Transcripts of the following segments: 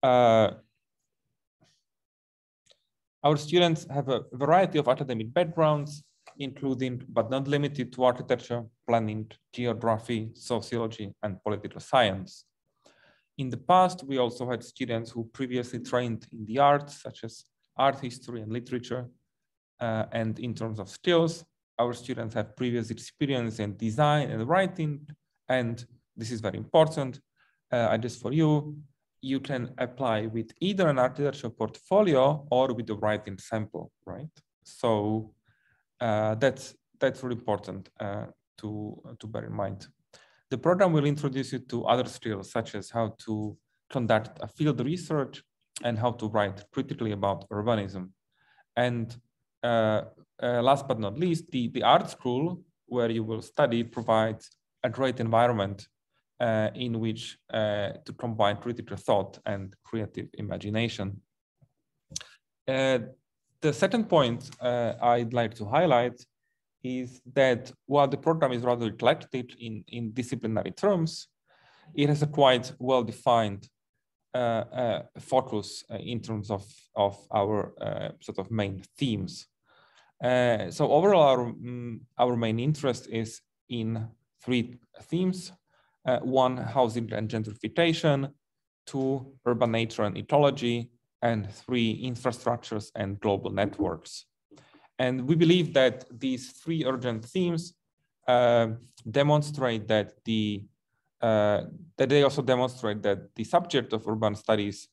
Our students have a variety of academic backgrounds, including but not limited to architecture, planning, geography, sociology, and political science. In the past, we also had students who previously trained in the arts, such as art history and literature. And in terms of skills, our students have previous experience in design and writing. And this is very important. Just for you, you can apply with either an architecture portfolio or with a writing sample, right? So that's really important to bear in mind. The program will introduce you to other skills, such as how to conduct a field research and how to write critically about urbanism. And last but not least, the art school where you will study provides a great environment in which to combine critical thought and creative imagination. The second point I'd like to highlight is that while the program is rather eclectic in disciplinary terms, it has a quite well-defined focus in terms of our sort of main themes. So overall, our main interest is in three themes. One, housing and gentrification, two, urban nature and ecology, and three, infrastructures and global networks. And we believe that these three urgent themes demonstrate that they also demonstrate that the subject of urban studies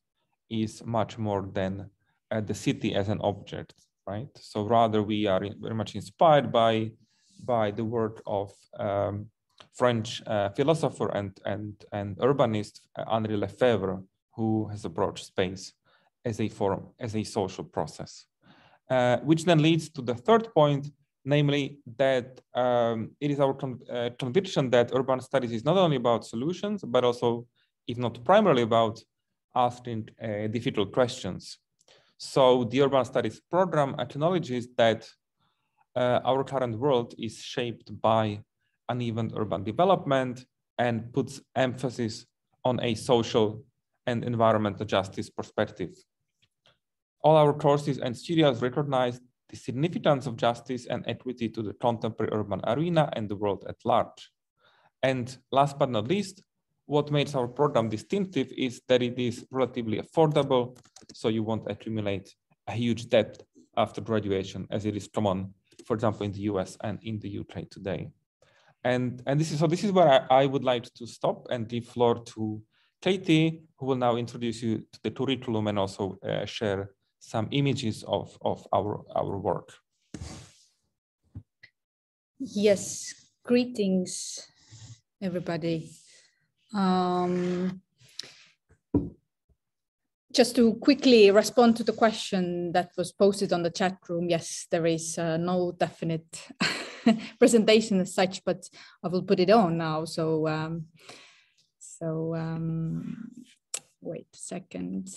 is much more than the city as an object, right? So rather, we are very much inspired by the work of French philosopher and urbanist Henri Lefebvre, who has approached space as a form, as a social process. Which then leads to the third point, namely that it is our conviction that urban studies is not only about solutions, but also, if not primarily, about asking difficult questions. So the urban studies program acknowledges that our current world is shaped by uneven urban development and puts emphasis on a social and environmental justice perspective. All our courses and studios recognize the significance of justice and equity to the contemporary urban arena and the world at large. And last but not least, what makes our program distinctive is that it is relatively affordable, so you won't accumulate a huge debt after graduation, as it is common, for example, in the US and in the UK today. And this is where I would like to stop and give floor to Katie, who will now introduce you to the curriculum and also share some images of our work. Yes, greetings, everybody. Just to quickly respond to the question that was posted on the chat room, yes, there is no definite presentation as such, but I will put it on now. So, wait a second.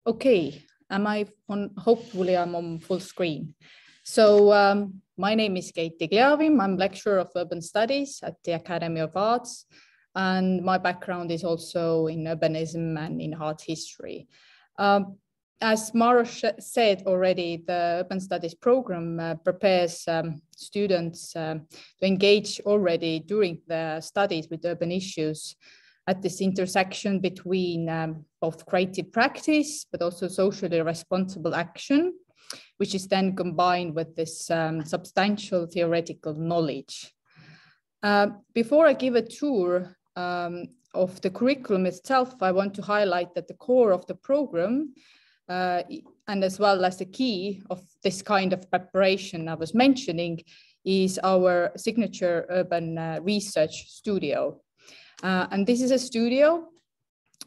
Okay, am I on? Hopefully I'm on full screen. So my name is Katie Kleavim. I'm lecturer of urban studies at the Academy of Arts. And my background is also in urbanism and in art history. As Maros said already, the urban studies program prepares students to engage already during the studies with urban issues at this intersection between both creative practice, but also socially responsible action, which is then combined with this substantial theoretical knowledge. Before I give a tour of the curriculum itself, I want to highlight that the core of the program and as well as the key of this kind of preparation I was mentioning is our signature urban research studio. And this is a studio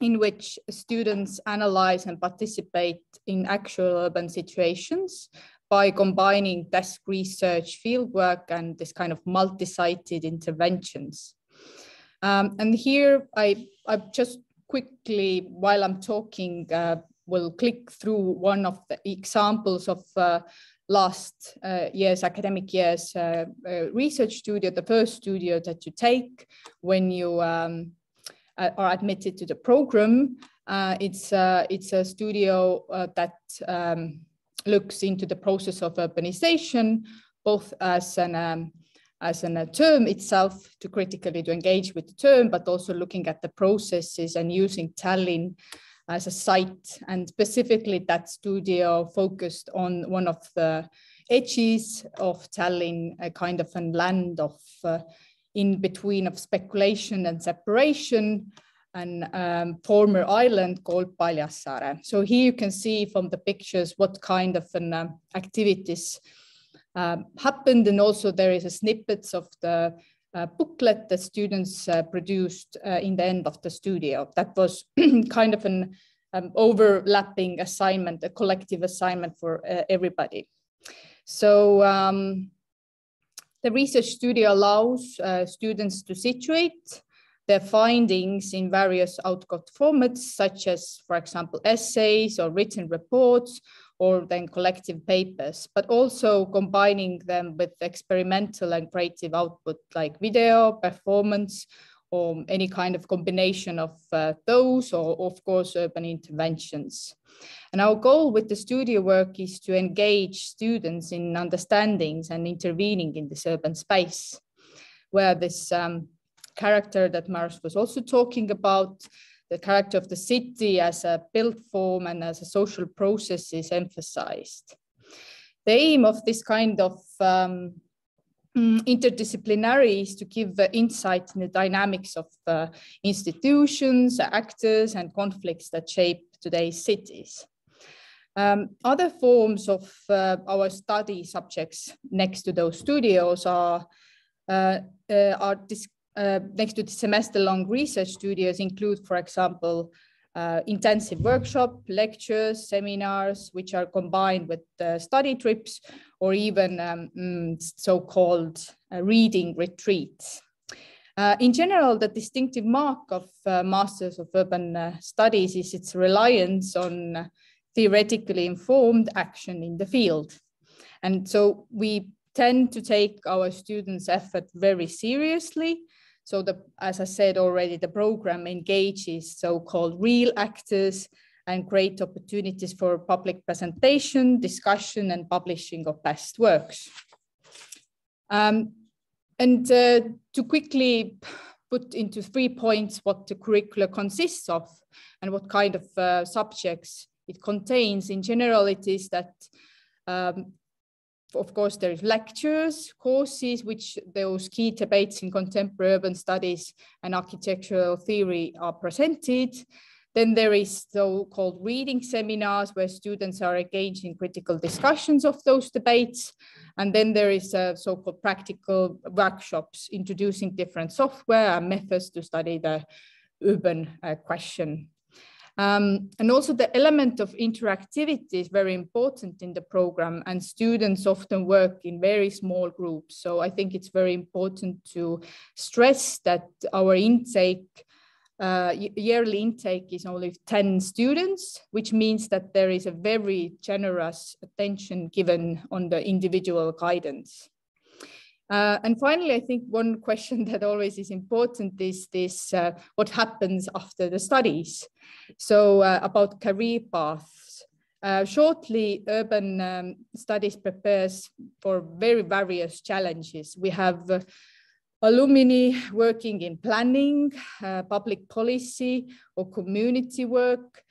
in which students analyze and participate in actual urban situations by combining desk research, fieldwork, and this kind of multi-sited interventions. And here I've just quickly, while I'm talking, will click through one of the examples of last year's academic year's research studio, the first studio that you take when you are admitted to the program. It's a studio that looks into the process of urbanization, both as a term itself, to critically to engage with the term, but also looking at the processes and using Tallinn as a site. And specifically that studio focused on one of the edges of Tallinn, a kind of a land of in between of speculation and separation, and former island called Paljassaare. So here you can see from the pictures what kind of an activities happened, and also there is a snippets of the booklet that students produced in the end of the studio. That was kind of an overlapping assignment, a collective assignment for everybody. So the research studio allows students to situate their findings in various output formats, such as, for example, essays or written reports, or then collective papers, but also combining them with experimental and creative output like video, performance, or any kind of combination of those, or of course, urban interventions. And our goal with the studio work is to engage students in understandings and intervening in this urban space, where this character that Maros was also talking about, the character of the city as a built form and as a social process is emphasized. The aim of this kind of interdisciplinary is to give insight in the dynamics of institutions, actors, and conflicts that shape today's cities. Other forms of our study subjects next to those studios are next to the semester-long research studios include, for example, intensive workshop, lectures, seminars, which are combined with study trips, or even so-called reading retreats. In general, the distinctive mark of Masters of Urban Studies is its reliance on theoretically informed action in the field. And so we tend to take our students' effort very seriously. So as I said already, the program engages so-called real actors and great opportunities for public presentation, discussion, and publishing of best works. To quickly put into 3 points what the curricula consists of and what kind of subjects it contains. In general, it is that of course, there is lectures, courses, which those key debates in contemporary urban studies and architectural theory are presented. Then there is so-called reading seminars where students are engaged in critical discussions of those debates. And then there is so-called practical workshops introducing different software and methods to study the urban question. And also the element of interactivity is very important in the program, and students often work in very small groups. So I think it's very important to stress that our intake, yearly intake is only 10 students, which means that there is a very generous attention given on the individual guidance. And finally, I think one question that always is important is this, what happens after the studies? So about career paths. Shortly, urban studies prepares for very various challenges. We have alumni working in planning, public policy, or community work.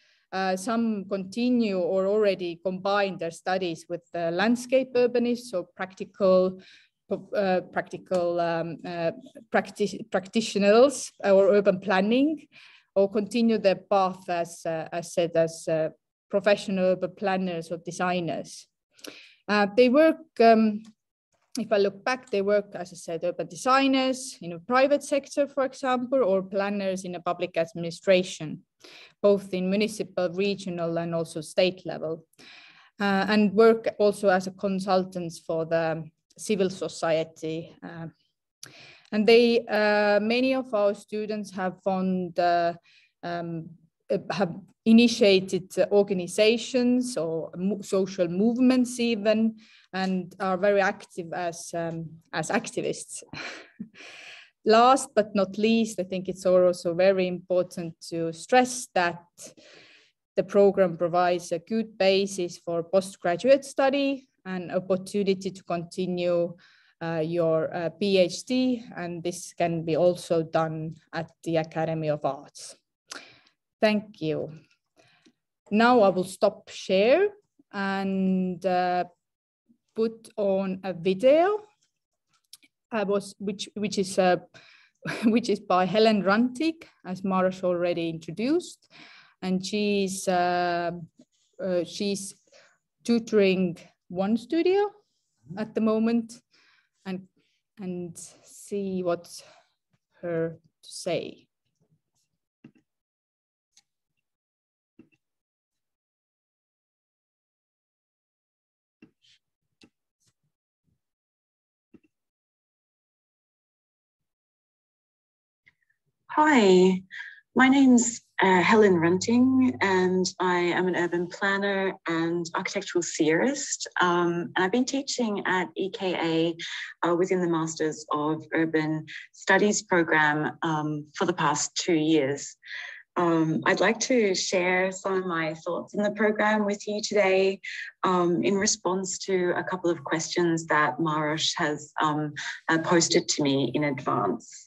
Some continue or already combine their studies with landscape urbanists, so practitioners or urban planning, or continue their path as said as professional urban planners or designers. They work, if I look back, they work, as I said, urban designers in a private sector, for example, or planners in a public administration, both in municipal, regional, and also state level, and work also as a consultants for the civil society. And they, many of our students have found have initiated organizations or social movements even, and are very active as activists. Last but not least, I think it's also very important to stress that the program provides a good basis for postgraduate study and opportunity to continue your PhD, and this can be also done at the Academy of Arts. Thank you. Now I will stop share and put on a video, which is by Helen Rantic, as Maros already introduced, and she's tutoring one studio at the moment, and see what's her to say. Hi, my name's Helen Rantic, and I am an urban planner and architectural theorist. And I've been teaching at EKA within the Masters of Urban Studies program for the past 2 years. I'd like to share some of my thoughts in the program with you today in response to a couple of questions that Maros has posted to me in advance.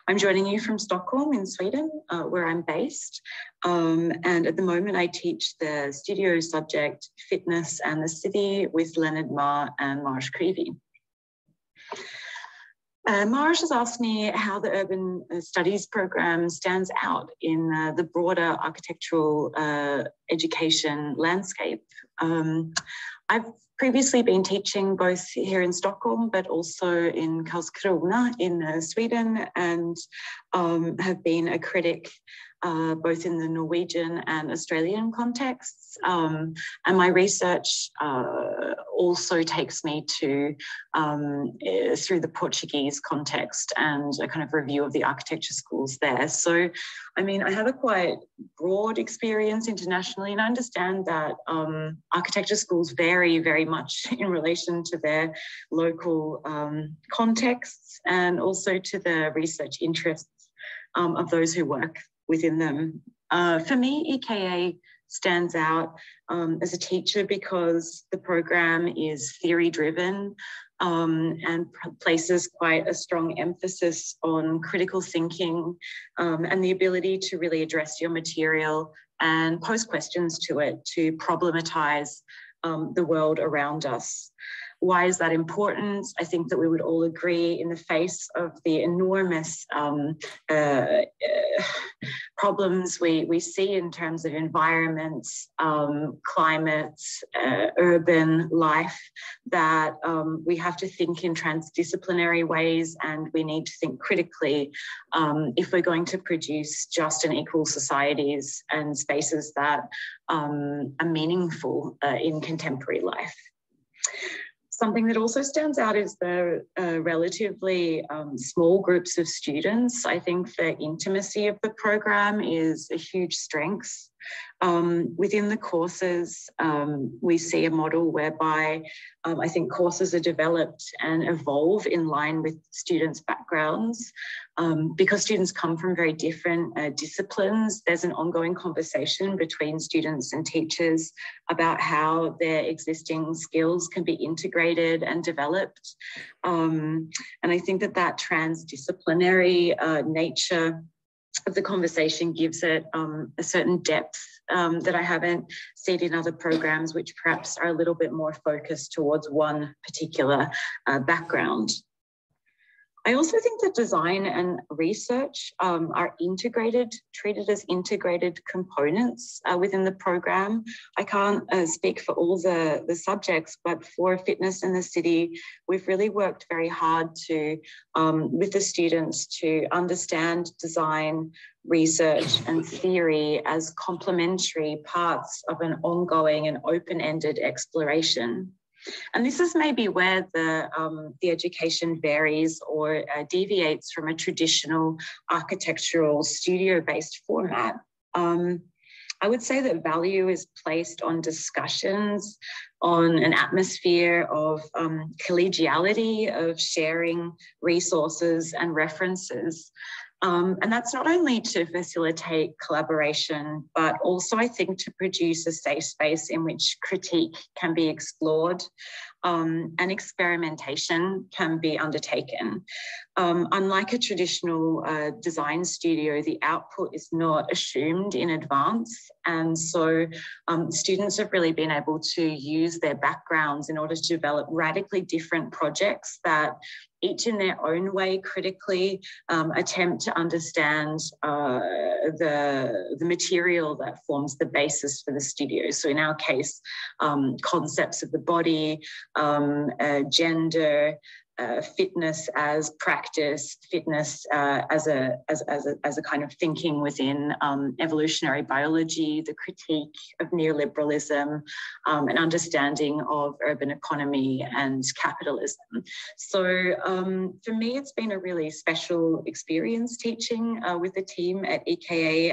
I'm joining you from Stockholm in Sweden, where I'm based. And at the moment I teach the studio subject Fitness and the City with Leonard Ma and Maros Krivi. Maros has asked me how the Urban Studies program stands out in the broader architectural education landscape. I've previously been teaching both here in Stockholm, but also in Karlskrona in Sweden, and have been a critic both in the Norwegian and Australian contexts. And my research also takes me to through the Portuguese context and a kind of review of the architecture schools there. So, I mean, I have a quite broad experience internationally, and I understand that architecture schools vary very much in relation to their local contexts and also to the research interests of those who work within them. For me, EKA stands out as a teacher because the program is theory-driven and places quite a strong emphasis on critical thinking and the ability to really address your material and pose questions to it, to problematize the world around us. Why is that important? I think that we would all agree in the face of the enormous problems we see in terms of environment, climate, urban life, that we have to think in transdisciplinary ways, and we need to think critically if we're going to produce just and equal societies and spaces that are meaningful in contemporary life. Something that also stands out is the relatively small groups of students. I think the intimacy of the program is a huge strength. Within the courses, we see a model whereby I think courses are developed and evolve in line with students' backgrounds. Because students come from very different disciplines, there's an ongoing conversation between students and teachers about how their existing skills can be integrated and developed. And I think that that transdisciplinary nature of the conversation gives it a certain depth that I haven't seen in other programs, which perhaps are a little bit more focused towards one particular background. I also think that design and research are treated as integrated components within the program. I can't speak for all the subjects, but for Fitness in the City, we've really worked very hard to, with the students, to understand design, research and theory as complementary parts of an ongoing and open-ended exploration. And this is maybe where the education varies or deviates from a traditional architectural studio-based format. I would say that value is placed on discussions, on an atmosphere of collegiality, of sharing resources and references. And that's not only to facilitate collaboration, but also I think to produce a safe space in which critique can be explored and experimentation can be undertaken. Unlike a traditional design studio, the output is not assumed in advance. And so students have really been able to use their backgrounds in order to develop radically different projects that each in their own way critically attempt to understand the material that forms the basis for the studio. So in our case, concepts of the body, gender, fitness as practice, fitness as a kind of thinking within evolutionary biology, the critique of neoliberalism, an understanding of urban economy and capitalism. So for me, it's been a really special experience teaching with the team at EKA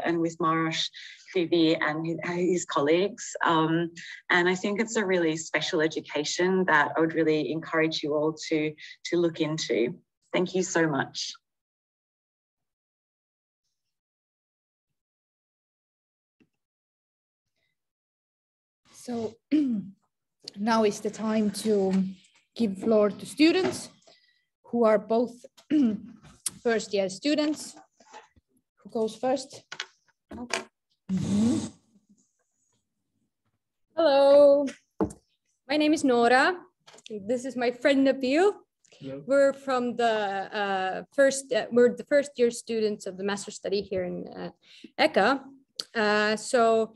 and with Maros and his colleagues. And I think it's a really special education that I would really encourage you all to look into. Thank you so much. So now is the time to give floor to students who are both first year students. Who goes first? Hello, my name is Nora. This is my friend Nabil. Hello. We're from the we're the first year students of the master study here in EKA. So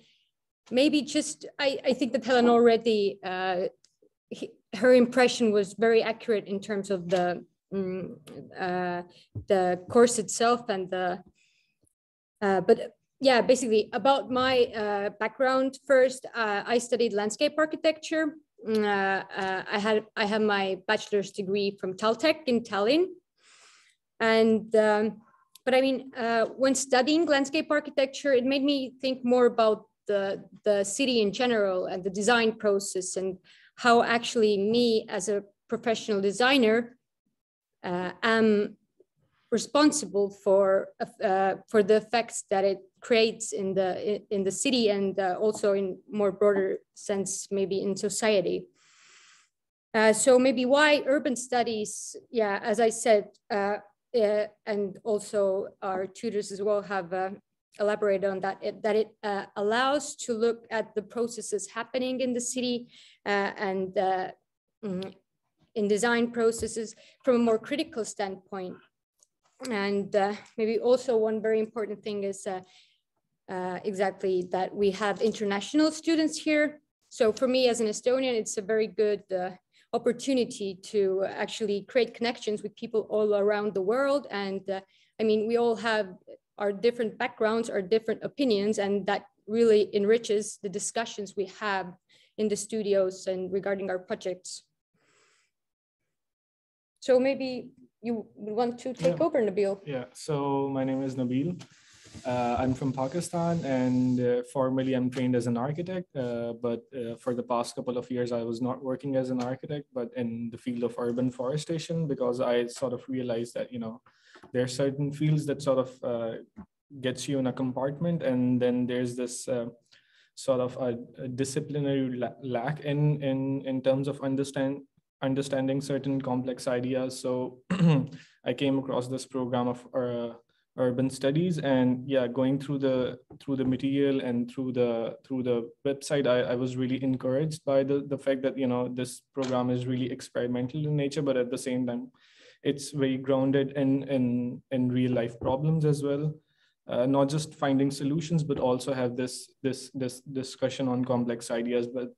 maybe just, I think that Helen already, her impression was very accurate in terms of the course itself and the, but yeah, basically about my background first, I studied landscape architecture. I have my bachelor's degree from Caltech in Tallinn. And, but I mean, when studying landscape architecture, it made me think more about the city in general and the design process and how actually me as a professional designer am responsible for the effects that it creates in the city and also in more broader sense, maybe in society. So maybe why urban studies, yeah, as I said, and also our tutors as well have elaborated on that, it allows to look at the processes happening in the city and in design processes from a more critical standpoint. And maybe also one very important thing is exactly that we have international students here. So for me as an Estonian, it's a very good opportunity to actually create connections with people all around the world. And I mean, we all have our different backgrounds, our different opinions, and that really enriches the discussions we have in the studios and regarding our projects. So maybe you want to take over, Nabil? Yeah, so my name is Nabil. I'm from Pakistan, and formally I'm trained as an architect, but for the past couple of years, I was not working as an architect, but in the field of urban forestation, because I sort of realized that, you know, there are certain fields that sort of gets you in a compartment, and then there's this sort of a disciplinary lack in terms of understanding certain complex ideas. So I came across this program of urban studies, and yeah, going through the material and through the website, I was really encouraged by the fact that, you know, this program is really experimental in nature, but at the same time, it's very grounded in real life problems as well. Not just finding solutions, but also have this discussion on complex ideas. But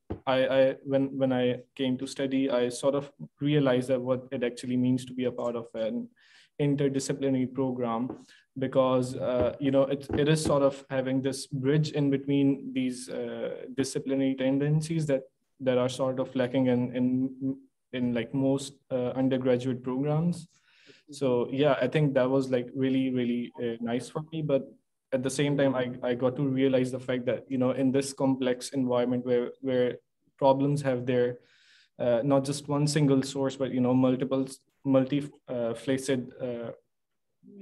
when I came to study, I sort of realized that what it actually means to be a part of an interdisciplinary program, because you know, it is sort of having this bridge in between these disciplinary tendencies that are sort of lacking in like most undergraduate programs. So yeah, I think that was like really nice for me. But at the same time, I got to realize the fact that, you know, in this complex environment where problems have their not just one single source, but, you know, multi-faceted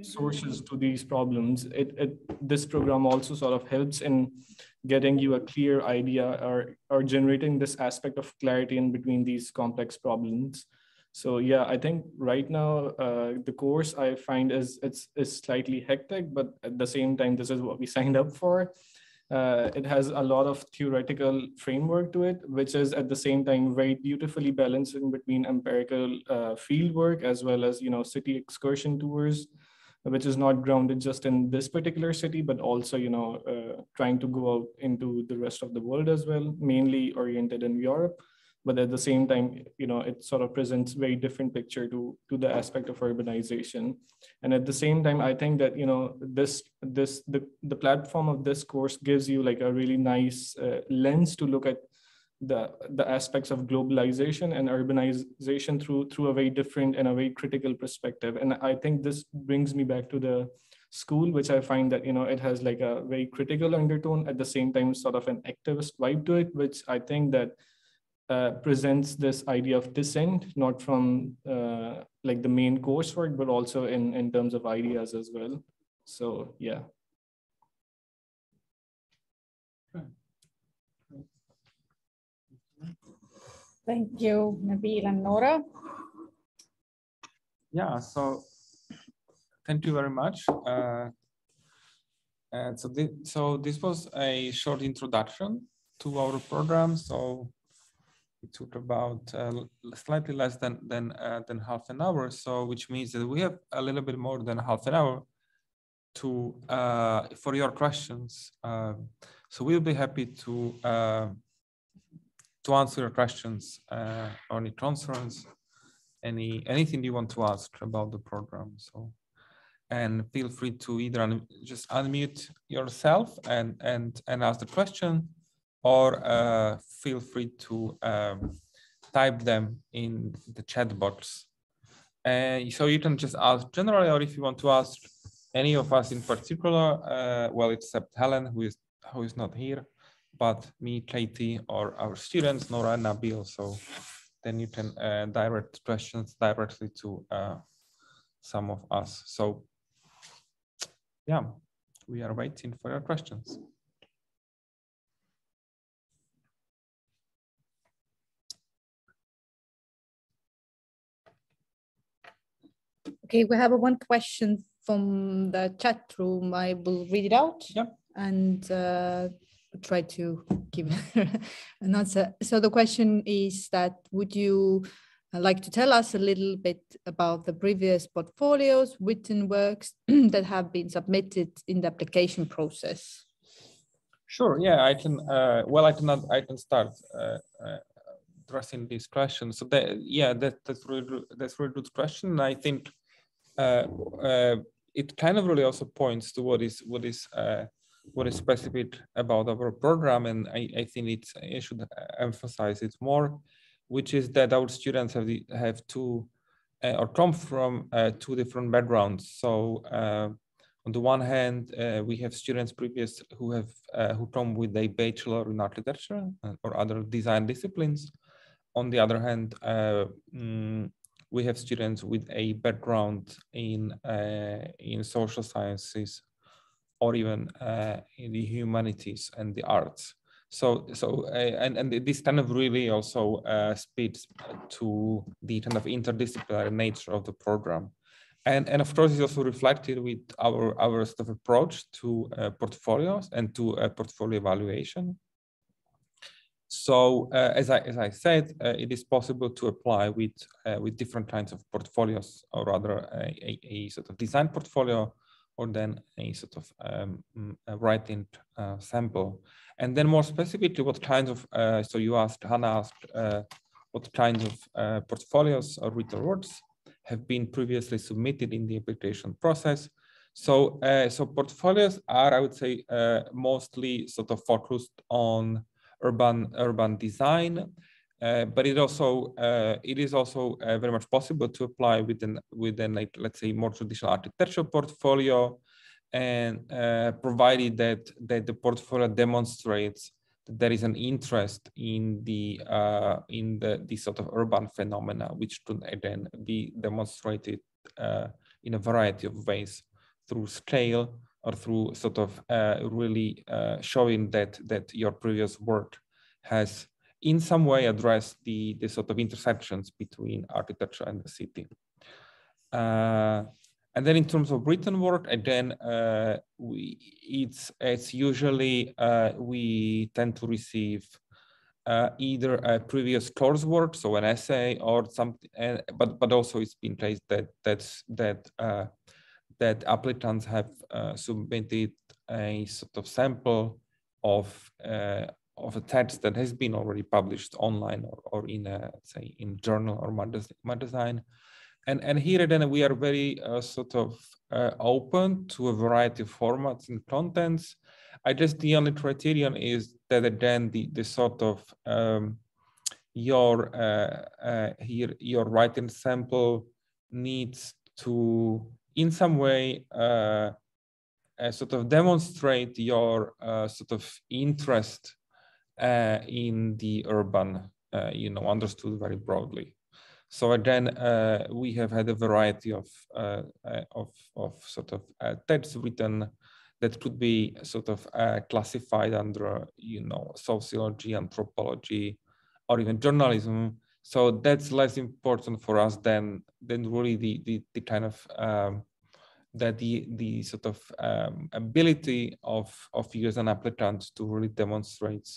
sources to these problems, this program also sort of helps in getting you a clear idea or generating this aspect of clarity in between these complex problems. So yeah, I think right now the course I find is slightly hectic, but at the same time, this is what we signed up for. It has a lot of theoretical framework to it, which is at the same time very beautifully balanced in between empirical field work as well as, you know, city excursion tours, which is not grounded just in this particular city, but also, you know, trying to go out into the rest of the world as well, mainly oriented in Europe. But at the same time, you know, it sort of presents very different picture to the aspect of urbanization. And at the same time, I think that, you know, the platform of this course gives you like a really nice lens to look at the aspects of globalization and urbanization through a very different and a very critical perspective. And I think this brings me back to the school, which I find that, you know, it has like a very critical undertone, at the same time sort of an activist vibe to it, which I think that presents this idea of dissent, not from like the main coursework, but also in terms of ideas as well. So yeah. Thank you, Nabil and Nora. Yeah, so thank you very much. And so this was a short introduction to our program. So it took about slightly less than half an hour. So which means that we have a little bit more than half an hour to for your questions. So we'll be happy to answer your questions or any concerns, anything you want to ask about the program. So, and feel free to either just unmute yourself and ask the question, or feel free to type them in the chat box. So you can just ask generally, or if you want to ask any of us in particular, well, except Helen, who is not here, but me, Katie, or our students, Nora and Nabil. So then you can direct questions directly to some of us. So yeah, we are waiting for your questions. Okay, we have one question from the chat room. I will read it out. Yeah. And try to give an answer. So the question is that, would you like to tell us a little bit about the previous portfolios, written works that have been submitted in the application process? Sure. Yeah, I can. Well, I can start addressing this question. So that's really good question. I think it kind of really also points to what is specific about our program, and I think I should emphasize it more, which is that our students have two or come from two different backgrounds. So on the one hand, we have students who come with a bachelor in architecture or other design disciplines. On the other hand, we have students with a background in social sciences, or even in the humanities and the arts. So this kind of really also speaks to the kind of interdisciplinary nature of the program. And of course, it's also reflected with our sort of approach to portfolios and to portfolio evaluation. So as I said, it is possible to apply with different kinds of portfolios, or rather a sort of design portfolio, or then a sort of a writing sample. And then more specifically, what kinds of, so Hannah asked, what kinds of portfolios or written works have been previously submitted in the application process. So, so portfolios are, I would say, mostly sort of focused on urban design, but it is also very much possible to apply within like, let's say, more traditional architectural portfolio, and provided that the portfolio demonstrates that there is an interest in the sort of urban phenomena, which could then be demonstrated in a variety of ways, through scale or through sort of really showing that your previous work has in some way addressed the sort of intersections between architecture and the city. And then in terms of written work, again, it's usually we tend to receive either a previous coursework, so an essay or something, but also it's been placed that applicants have submitted a sort of sample of a text that has been already published online or in a, say, in journal or magazine. And here then we are very sort of open to a variety of formats and contents. I guess the only criterion is that again the sort of your writing sample needs to in some way sort of demonstrate your sort of interest in the urban, understood very broadly. So again, we have had a variety of sort of texts written that could be sort of classified under, sociology, anthropology, or even journalism. So that's less important for us than really the kind of the sort of ability of you as an applicant to really demonstrate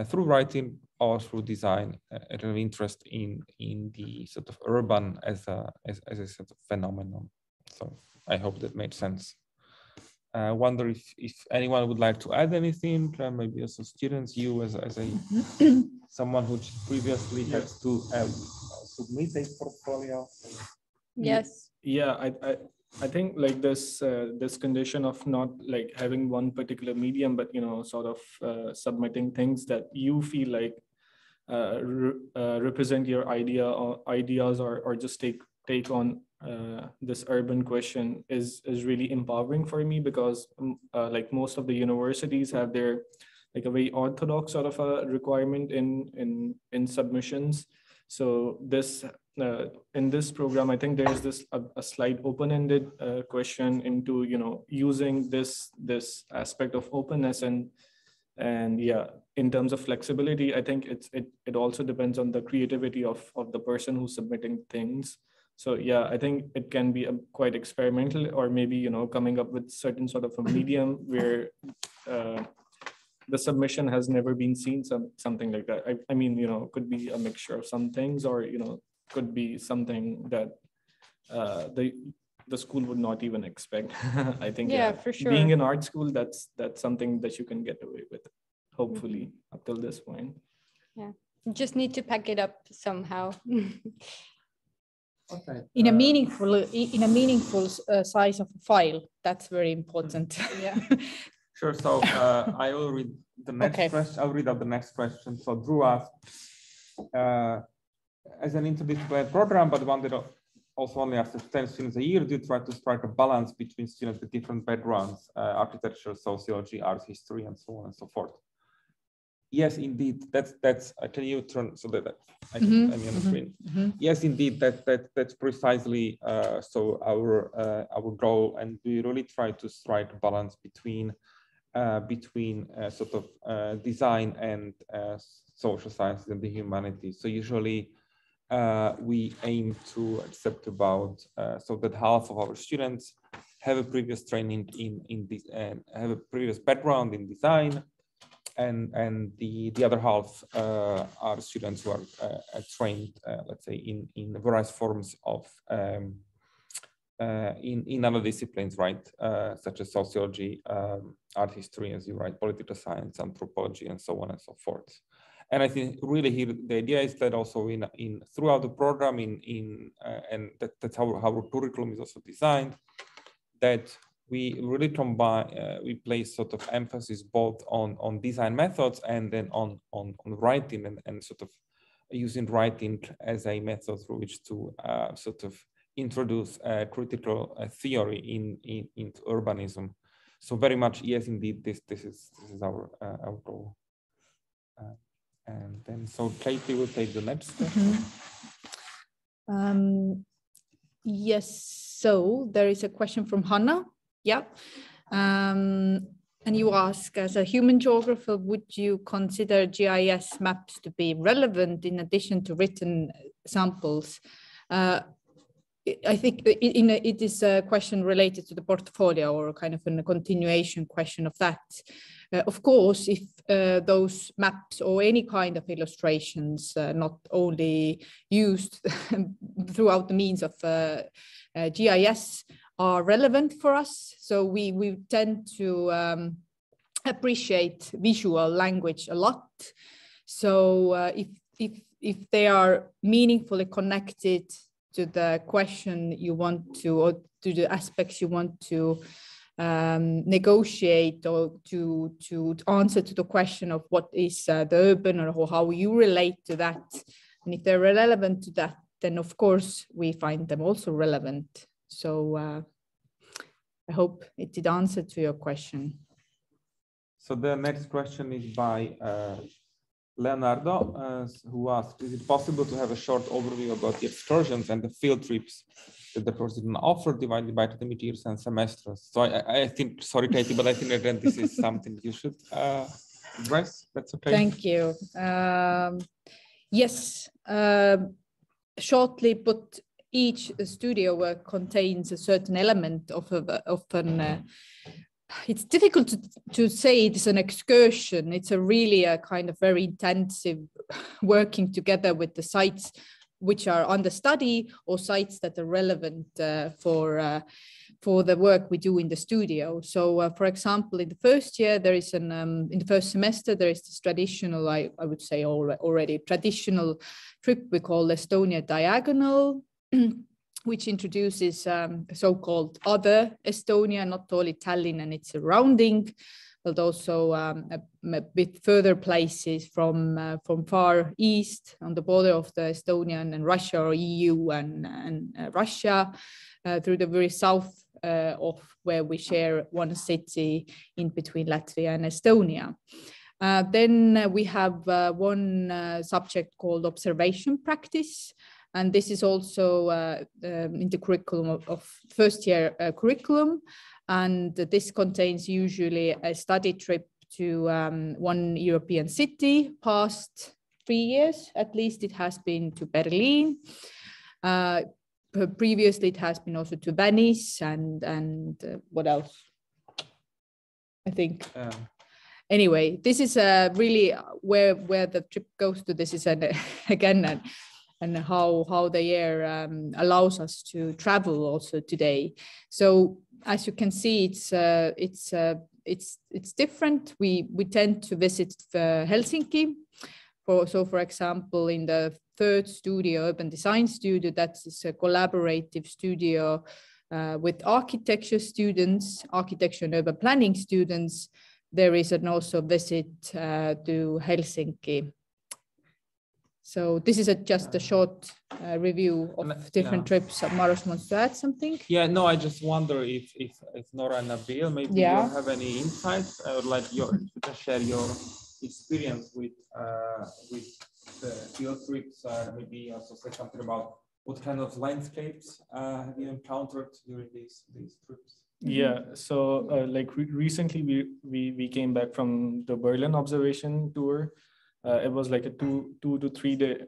through writing or through design an interest in the sort of urban as a sort of phenomenon. So I hope that made sense. I wonder if anyone would like to add anything, maybe also students, you as a someone who previously had to submit a portfolio. Yes. Yeah, I think like this condition of not like having one particular medium, but sort of submitting things that you feel like represent your ideas or just take on this urban question is really empowering for me, because like most of the universities have their like a very orthodox sort of a requirement in submissions. So this in this program, I think there's this a slight open-ended question into using this aspect of openness and yeah, in terms of flexibility, I think it also depends on the creativity of the person who's submitting things. So yeah, I think it can be quite experimental, or maybe coming up with certain sort of a medium where the submission has never been seen, something like that. I mean, could be a mixture of some things, or could be something that the school would not even expect. I think Yeah, for sure. Being an art school, that's something that you can get away with, hopefully, up till this point. Yeah, you just need to pack it up somehow. Okay. In a meaningful size of a file. That's very important. Yeah. Sure. So I will read the next question. I'll read out the next question. So Drew asked, as an interdisciplinary program, but one that also only has 10 students a year, do you try to strike a balance between students with different backgrounds, architecture, sociology, art history, and so on and so forth? Yes, indeed. That's. Can you turn so that I can on the screen? Yes, indeed. That's precisely so our goal, and we really try to strike a balance between sort of design and social sciences and the humanities. So usually we aim to accept about so that half of our students have a previous training in this and have a previous background in design, and the other half are students who are trained, let's say, in various forms of in other disciplines, right, such as sociology, art history, as you write, political science, anthropology, and so on and so forth. And I think really here the idea is that also in throughout the program and that's how our curriculum is also designed, that we really combine, we place sort of emphasis both on design methods and then on writing and sort of using writing as a method through which to sort of introduce a critical theory into urbanism. So very much, yes, indeed, this is our goal. And then, so Katie will take the next step. Yes, so there is a question from Hannah. Yeah. And you ask, as a human geographer, would you consider GIS maps to be relevant in addition to written samples? I think it is a question related to the portfolio, or kind of a continuation question of that. Of course, if those maps or any kind of illustrations, not only used throughout the means of GIS, are relevant for us. So we tend to appreciate visual language a lot. So if they are meaningfully connected to the question you want to, or to the aspects you want to negotiate, or to answer to the question of what is the urban, or how you relate to that, and if they're relevant to that, then of course we find them also relevant. So I hope it did answer to your question. So the next question is by Leonardo, who asked, is it possible to have a short overview about the excursions and the field trips that the president offered, divided by academic years and semesters? So I think, sorry, Katie, but I think again, this is something you should address. That's okay. Thank you. Yes, shortly, but each studio work contains a certain element of an it's difficult to say it is an excursion. It's really a kind of very intensive working together with the sites which are under study, or sites that are relevant for the work we do in the studio. So, for example, in the first year, there is in the first semester, there is this traditional, I would say already traditional trip we call Estonia Diagonal, which introduces so-called other Estonia, not only Tallinn and its surrounding, but also a bit further places from far east on the border of the Estonian and Russia, or EU and Russia, through the very south of where we share one city in between Latvia and Estonia. Then we have one subject called observation practice. And this is also in the curriculum of first year curriculum. And this contains usually a study trip to one European city. Past 3 years, at least, it has been to Berlin. Previously, it has been also to Venice and what else? I think. Anyway, this is really where the trip goes to. This is again and how the year allows us to travel also today. So as you can see, it's different. We tend to visit Helsinki. For example, in the third studio, Urban Design Studio, that's a collaborative studio with architecture students, architecture and urban planning students. There is an also visit to Helsinki. So this is just a short review of different trips. Maros wants to add something. Yeah, no, I just wonder if Nora and Nabil, maybe you have any insights. I would like you to share your experience with the field trips. Maybe also say something about what kind of landscapes have you encountered during these trips. Yeah, so recently we came back from the Berlin observation tour. It was like a 2 to 3 day,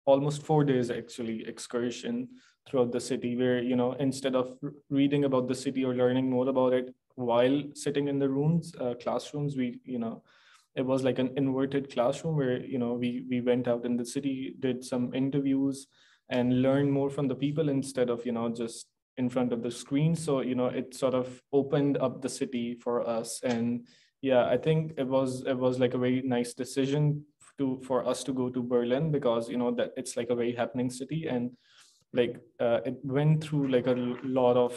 almost 4 days actually, excursion throughout the city, where, you know, instead of reading about the city or learning more about it while sitting in the classrooms, it was like an inverted classroom where, you know, we went out in the city, did some interviews and learned more from the people instead of, you know, just in front of the screen. So, you know, it sort of opened up the city for us. And yeah, I think it was like a very nice decision for us to go to Berlin, because, you know, that it's like a very happening city, and like it went through like a lot of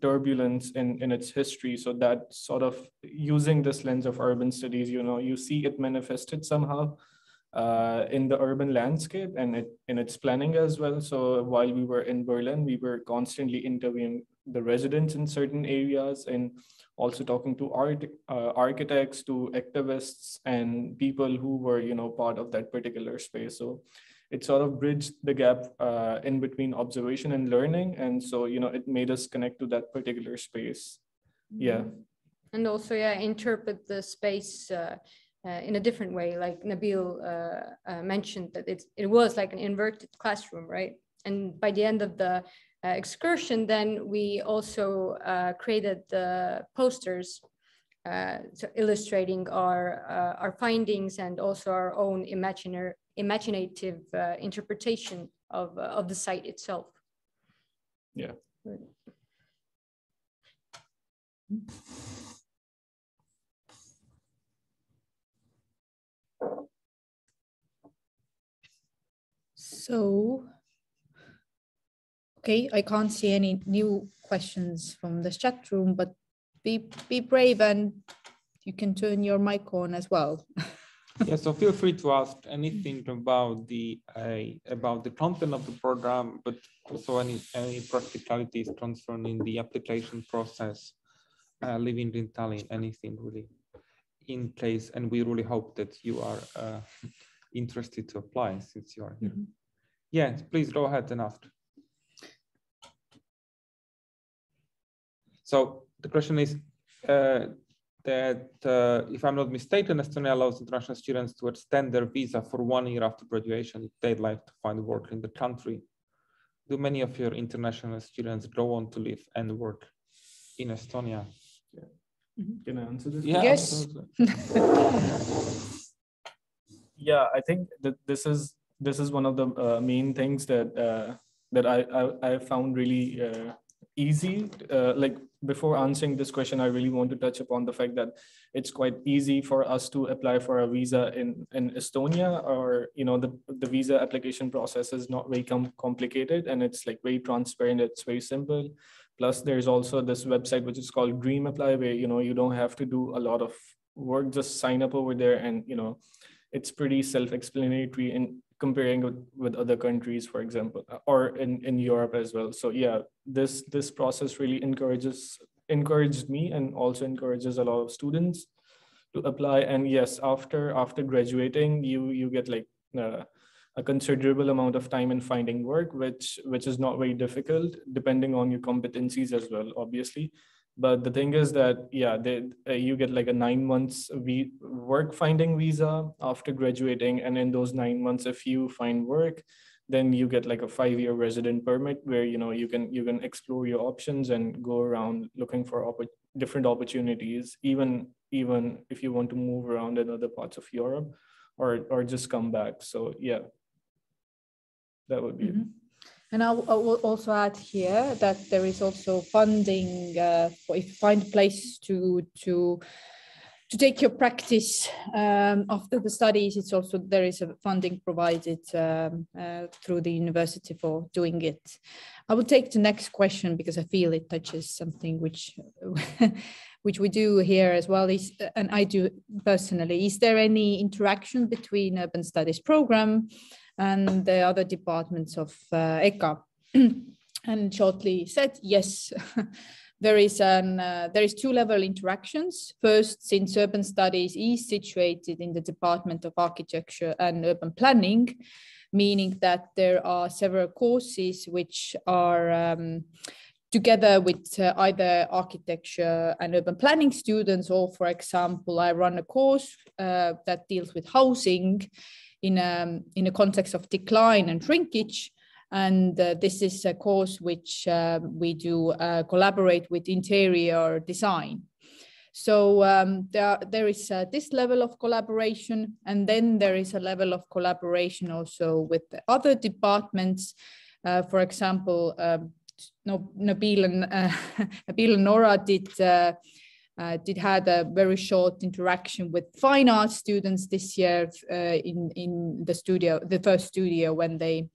turbulence in its history. So that sort of, using this lens of urban studies, you know, you see it manifested somehow in the urban landscape and in its planning as well. So while we were in Berlin, we were constantly interviewing the residents in certain areas and also talking to architects, to activists and people who were, part of that particular space. So it sort of bridged the gap in between observation and learning. And so, it made us connect to that particular space. Yeah. And also, interpret the space in a different way. Like Nabil mentioned that it was like an inverted classroom, right? And by the end of the excursion, then we also created the posters so illustrating our findings and also our own imaginative interpretation of the site itself. Yeah. So, okay, I can't see any new questions from the chat room, but be brave and you can turn your mic on as well. Yeah, so feel free to ask anything about the content of the program, but also any practicalities concerning the application process, living in Tallinn, anything really in case. And we really hope that you are interested to apply since you are here. Mm-hmm. Yes, please go ahead and ask. So the question is that if I'm not mistaken, Estonia allows international students to extend their visa for 1 year after graduation if they'd like to find work in the country. Do many of your international students go on to live and work in Estonia? Yeah. Mm-hmm. Can I answer this? Yeah, yes. Yeah, I think that this is one of the main things that I found really easy. Like before answering this question, I really want to touch upon the fact that it's quite easy for us to apply for a visa in Estonia, or the visa application process is not very complicated and it's like very transparent. It's very simple. Plus, there's also this website which is called Dream Apply, where you don't have to do a lot of work. Just sign up over there, and it's pretty self-explanatory in comparing with other countries, for example, or in Europe as well. So yeah, this process really encouraged me and also encourages a lot of students to apply. And yes, after graduating, you get like a considerable amount of time in finding work, which is not very difficult, depending on your competencies as well, obviously. But the thing is that, yeah, you get like a 9 months work finding visa after graduating. And in those 9 months, if you find work, then you get like a 5-year resident permit where, you can explore your options and go around looking for different opportunities, even if you want to move around in other parts of Europe or just come back. So yeah, that would be it. And I will also add here that there is also funding for if you find a place to take your practice after the studies. It's also there is a funding provided through the university for doing it. I will take the next question because I feel it touches something which we do here as well. And I do personally. Is there any interaction between Urban Studies program and the other departments of EKA? And shortly said, yes, there is 2-level interactions. First, since Urban Studies is situated in the Department of Architecture and Urban Planning, meaning that there are several courses which are together with either architecture and urban planning students, or for example, I run a course that deals with housing in a context of decline and shrinkage. And this is a course which we do collaborate with interior design. So there is this level of collaboration, and then there is a level of collaboration also with the other departments. For example, Nabil and Nora did had a very short interaction with fine art students this year in the studio, the first studio, when they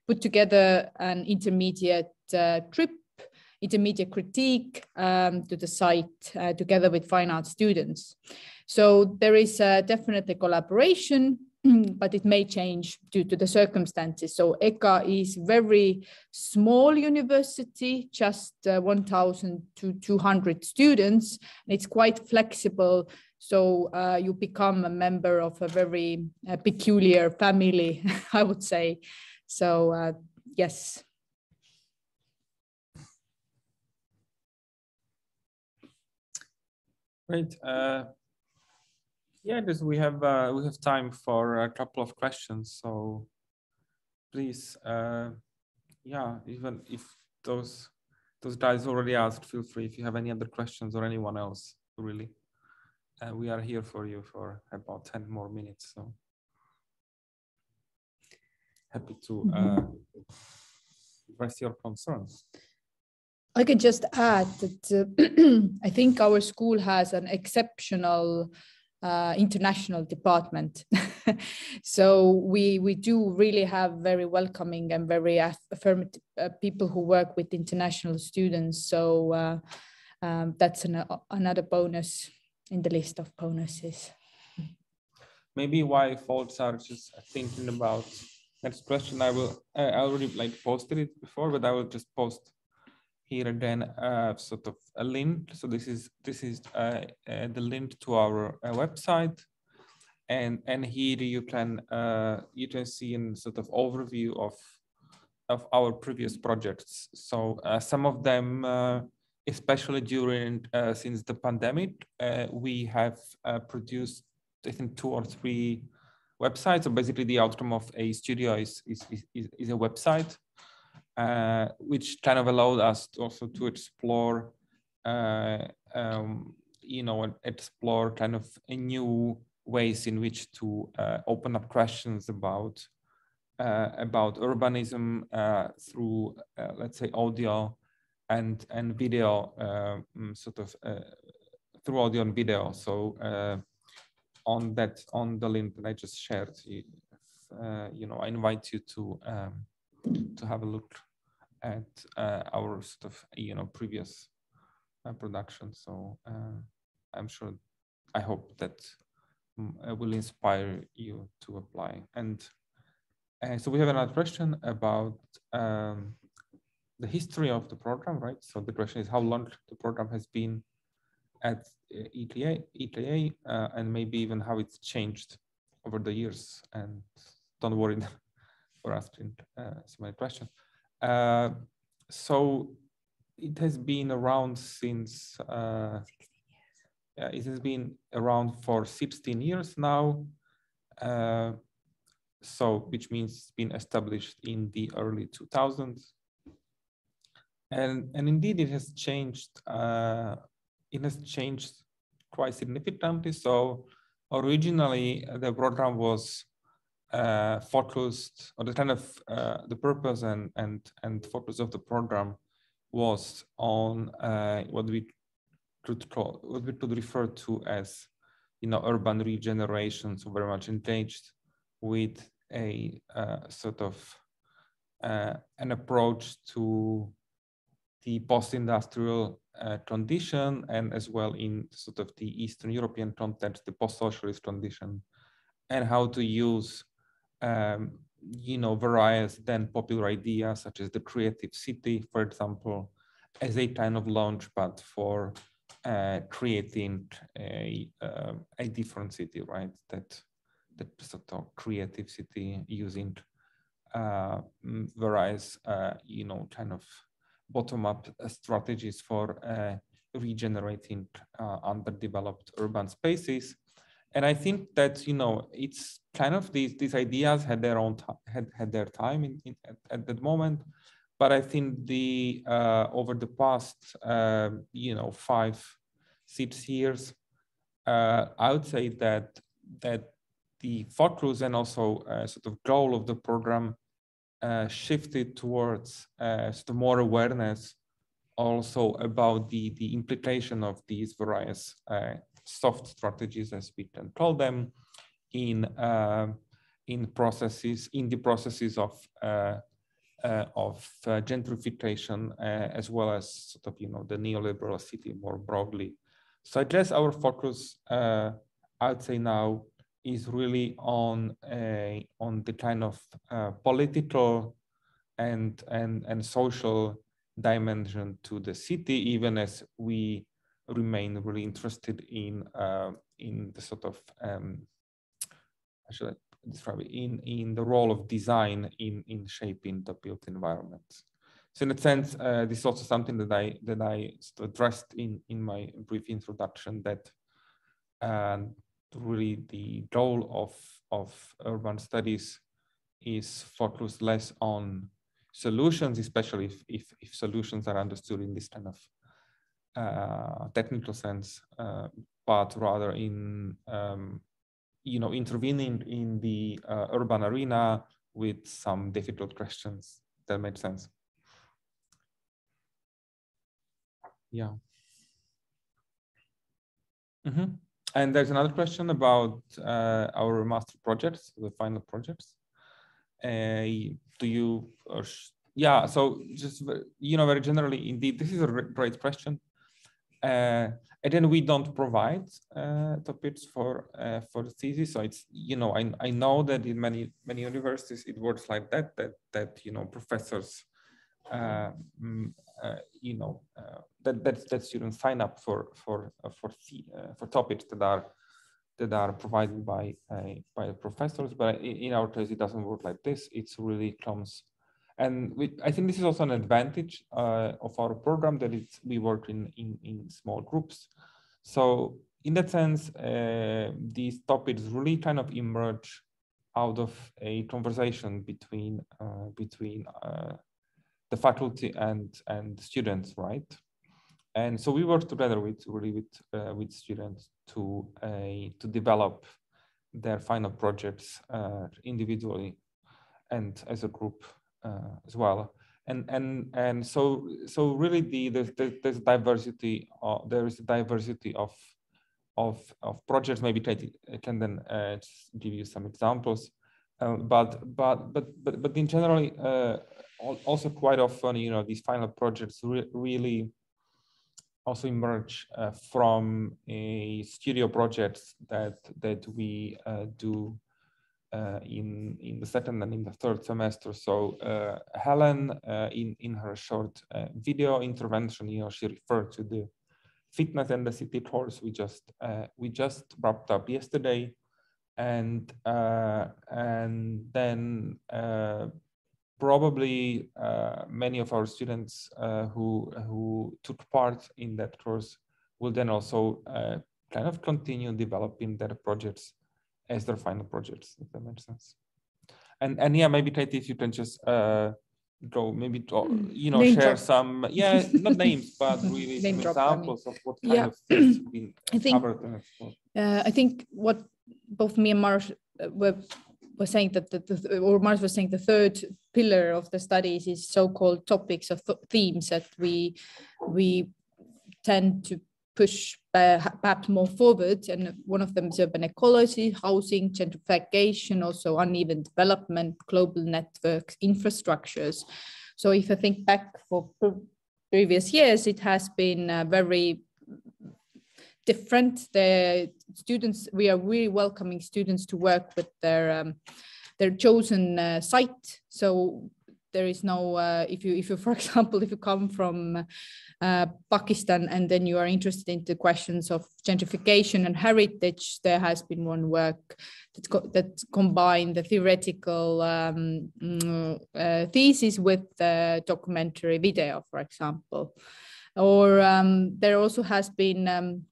put together an intermediate intermediate critique to the site together with fine art students. So there is definitely collaboration. but it may change due to the circumstances. So EKA is very small university, just 1,200 students. It's quite flexible. So you become a member of a very peculiar family, I would say. So yes. Great. Yeah, we have time for a couple of questions. So please, yeah, even if those guys already asked, feel free if you have any other questions or anyone else, really. We are here for you for about 10 more minutes. So happy to address your concerns. I could just add that I think our school has an exceptional international department. So we do really have very welcoming and very affirmative people who work with international students. So that's another bonus in the list of bonuses. Maybe why folks are just thinking about next question. I already posted it before, but I will just post here again sort of a link. So this is the link to our website, and here you can see in sort of overview of our previous projects. So some of them, especially during since the pandemic, we have produced, I think, 2 or 3 websites. So basically, the outcome of a studio is a website. Which kind of allowed us also to explore, explore kind of new ways in which to open up questions about urbanism through, let's say, audio and video, through audio and video. So on the link that I just shared, I invite you to have a look at our sort of previous production. So I hope that will inspire you to apply. And so we have another question about the history of the program, right? So the question is how long the program has been at EKA, and maybe even how it's changed over the years. And don't worry for asking so many questions. So it has been around since, it has been around for 16 years now. So which means it's been established in the early 2000s. And indeed it has changed. It has changed quite significantly. So originally the program was focused, or the kind of the purpose and focus of the program was on what we could refer to as urban regeneration. So very much engaged with a sort of an approach to the post-industrial condition, and as well in sort of the Eastern European context, the post-socialist condition, and how to use various then popular ideas such as the creative city, for example, as a kind of launchpad for creating a different city, right? That sort of creative city using various kind of bottom-up strategies for regenerating underdeveloped urban spaces. And I think that it's kind of these ideas had their own had their time at that moment, but I think the over the past 5-6 years, I would say that the focus and also sort of goal of the program shifted towards sort of more awareness also about the implication of these various soft strategies, as we can call them, in the processes of gentrification, as well as sort of the neoliberal city more broadly. So I guess our focus, I would say now, is really on the kind of political and social dimension to the city, even as we remain really interested in the sort of how should I describe it, in the role of design in shaping the built environment. So in a sense, this is also something that I addressed in my brief introduction, that really the goal of urban studies is focused less on solutions, especially if solutions are understood in this kind of technical sense, but rather in intervening in the urban arena with some difficult questions. That makes sense. Yeah. Mm-hmm. And there's another question about our master projects, the final projects. Yeah, so just, very generally, indeed, this is a great question. Again, we don't provide topics for the thesis. So it's, I know that in many universities it works like that professors, that students sign up for topics that are provided by professors. But in our case, it doesn't work like this. It's really comes. And I think this is also an advantage of our program, that we work in small groups. So in that sense, these topics really kind of emerge out of a conversation between the faculty and students, right? And so we work together with students to develop their final projects individually and as a group. As well, and so really there's diversity. There is a diversity of projects. Maybe I can then give you some examples, but in general, also quite often, these final projects really also emerge from a studio projects that we do. In the second and in the third semester. So Helen, in her short video intervention, she referred to the fitness and the city course we just wrapped up yesterday, and then probably many of our students who took part in that course will then also kind of continue developing their projects as their final projects, if that makes sense. And yeah, maybe Katie, if you can just go maybe to, Name share drop. some, not names, but really some examples of what kind of things have been covered and explored. I think what both me and Mars were saying, or Mars was saying, the third pillar of the studies is so-called topics of themes that we tend to push perhaps more forward, and one of them is urban ecology, housing, gentrification, also uneven development, global networks, infrastructures. So if I think back for previous years, it has been very different. The students, we are really welcoming students to work with their chosen site. So there is no, if you, for example, if you come from Pakistan and then you are interested in the questions of gentrification and heritage, there has been one work that combined the theoretical thesis with the documentary video, for example. Or there also has been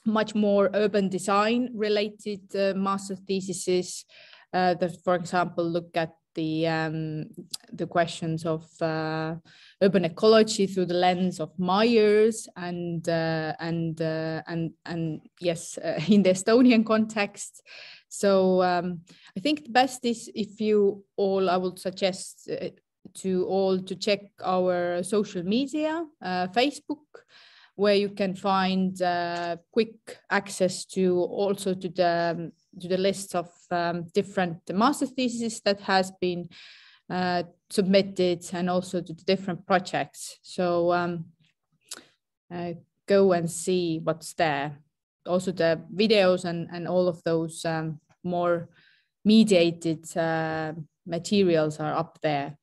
much more urban design related master theses that, for example, look at the questions of urban ecology through the lens of Myers and yes, in the Estonian context. So I think the best is if you all, I would suggest to all to check our social media, Facebook, where you can find quick access to also to the list of different master theses that has been submitted, and also to the different projects. So go and see what's there. Also the videos and all of those more mediated materials are up there.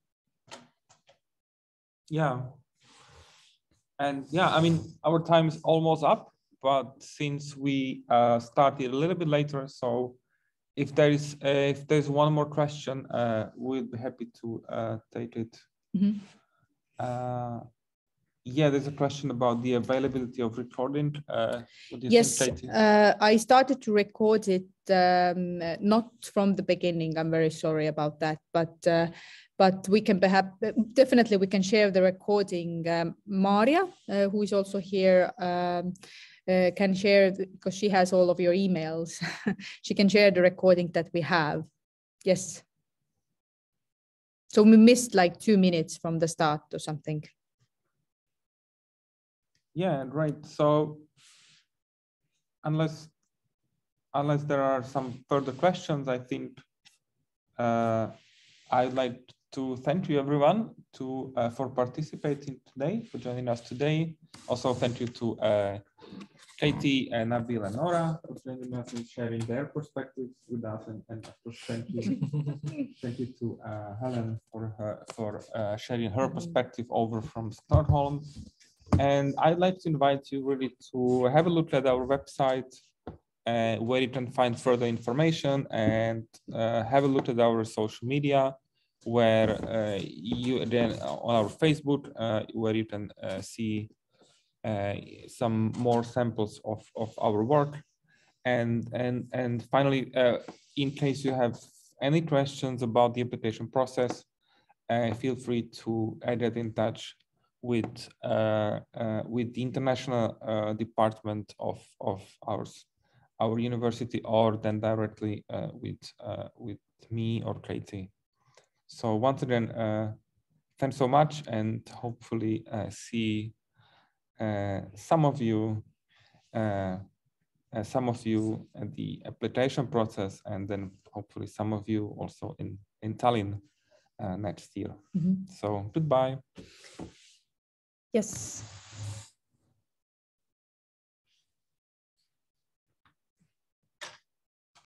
Yeah. And yeah, I mean, our time is almost up, but since we started a little bit later, so if there's one more question, we'll be happy to take it. Mm-hmm. Yeah, there's a question about the availability of recording. What do you Yes, think, Katie? I started to record it not from the beginning. I'm very sorry about that, but we can definitely we can share the recording. Maria, who is also here, can share because she has all of your emails. She can share the recording that we have. Yes. So we missed like 2 minutes from the start or something. Yeah, right. So unless there are some further questions, I think I'd like to thank you everyone for participating today, for joining us today. Also, thank you to Katie and Nabil and Nora for joining us and sharing their perspectives with us, and of course thank you to Helen for sharing her perspective over from Stockholm. And I'd like to invite you really to have a look at our website where you can find further information, and have a look at our social media, where you then on our Facebook, where you can see some more samples of our work. And finally, in case you have any questions about the application process, feel free to get in touch with the international department of our university, or then directly with me or Katie. So once again, thanks so much, and hopefully see some of you at the application process, and then hopefully some of you also in Tallinn next year. Mm-hmm. So goodbye. Yes.